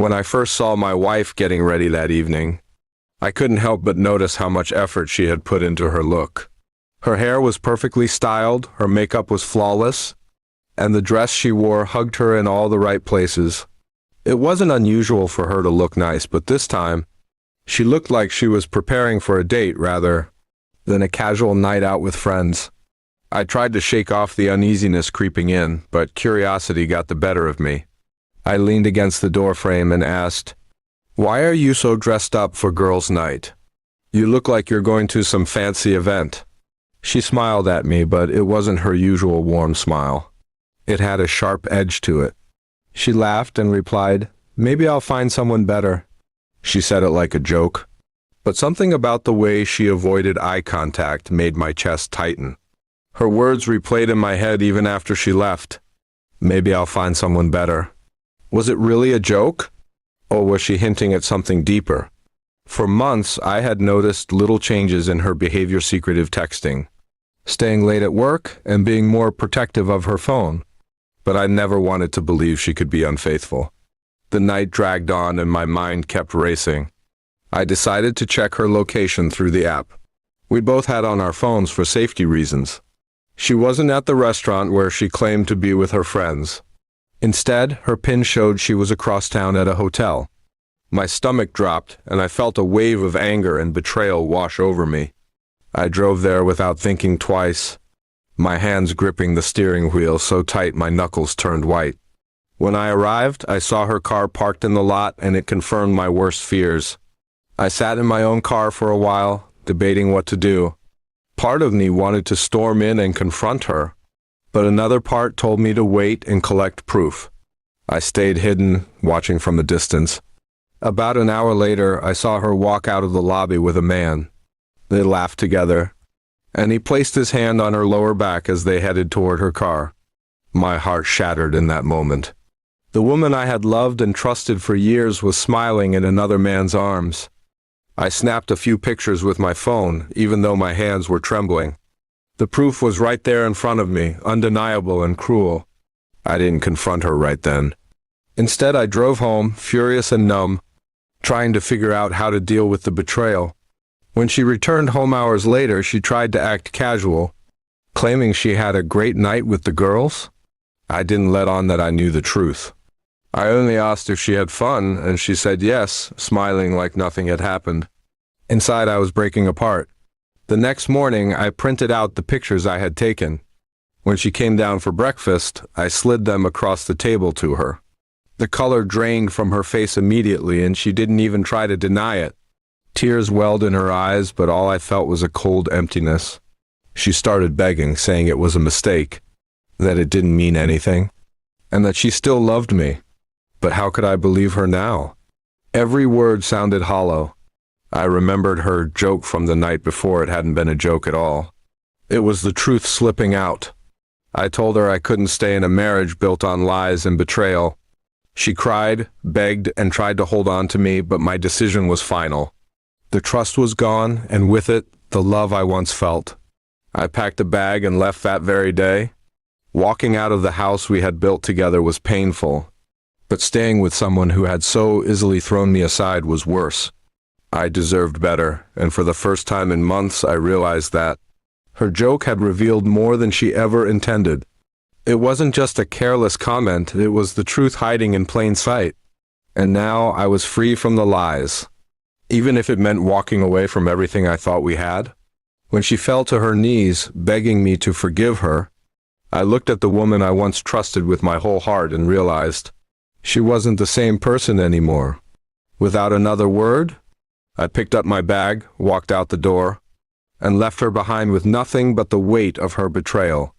When I first saw my wife getting ready that evening, I couldn't help but notice how much effort she had put into her look. Her hair was perfectly styled, her makeup was flawless, and the dress she wore hugged her in all the right places. It wasn't unusual for her to look nice, but this time, she looked like she was preparing for a date rather than a casual night out with friends. I tried to shake off the uneasiness creeping in, but curiosity got the better of me. I leaned against the doorframe and asked, "Why are you so dressed up for girls' night? You look like you're going to some fancy event." She smiled at me, but it wasn't her usual warm smile. It had a sharp edge to it. She laughed and replied, "Maybe I'll find someone better." She said it like a joke, but something about the way she avoided eye contact made my chest tighten. Her words replayed in my head even after she left. Maybe I'll find someone better. Was it really a joke? Or was she hinting at something deeper? For months, I had noticed little changes in her behavior: secretive texting, staying late at work, and being more protective of her phone. But I never wanted to believe she could be unfaithful. The night dragged on and my mind kept racing. I decided to check her location through the app. We both had on our phones for safety reasons. She wasn't at the restaurant where she claimed to be with her friends. Instead, her pin showed she was across town at a hotel. My stomach dropped, and I felt a wave of anger and betrayal wash over me. I drove there without thinking twice, my hands gripping the steering wheel so tight my knuckles turned white. When I arrived, I saw her car parked in the lot, and it confirmed my worst fears. I sat in my own car for a while, debating what to do. Part of me wanted to storm in and confront her, but another part told me to wait and collect proof. I stayed hidden, watching from a distance. About an hour later, I saw her walk out of the lobby with a man. They laughed together, and he placed his hand on her lower back as they headed toward her car. My heart shattered in that moment. The woman I had loved and trusted for years was smiling in another man's arms. I snapped a few pictures with my phone, even though my hands were trembling. The proof was right there in front of me, undeniable and cruel. I didn't confront her right then. Instead, I drove home, furious and numb, trying to figure out how to deal with the betrayal. When she returned home hours later, she tried to act casual, claiming she had a great night with the girls. I didn't let on that I knew the truth. I only asked if she had fun, and she said yes, smiling like nothing had happened. Inside, I was breaking apart. The next morning, I printed out the pictures I had taken. When she came down for breakfast, I slid them across the table to her. The color drained from her face immediately, and she didn't even try to deny it. Tears welled in her eyes, but all I felt was a cold emptiness. She started begging, saying it was a mistake, that it didn't mean anything, and that she still loved me. But how could I believe her now? Every word sounded hollow. I remembered her joke from the night before. It hadn't been a joke at all. It was the truth slipping out. I told her I couldn't stay in a marriage built on lies and betrayal. She cried, begged, and tried to hold on to me, but my decision was final. The trust was gone, and with it, the love I once felt. I packed a bag and left that very day. Walking out of the house we had built together was painful, but staying with someone who had so easily thrown me aside was worse. I deserved better, and for the first time in months I realized that her joke had revealed more than she ever intended. It wasn't just a careless comment, it was the truth hiding in plain sight. And now I was free from the lies, even if it meant walking away from everything I thought we had. When she fell to her knees, begging me to forgive her, I looked at the woman I once trusted with my whole heart and realized she wasn't the same person anymore. Without another word, I picked up my bag, walked out the door, and left her behind with nothing but the weight of her betrayal.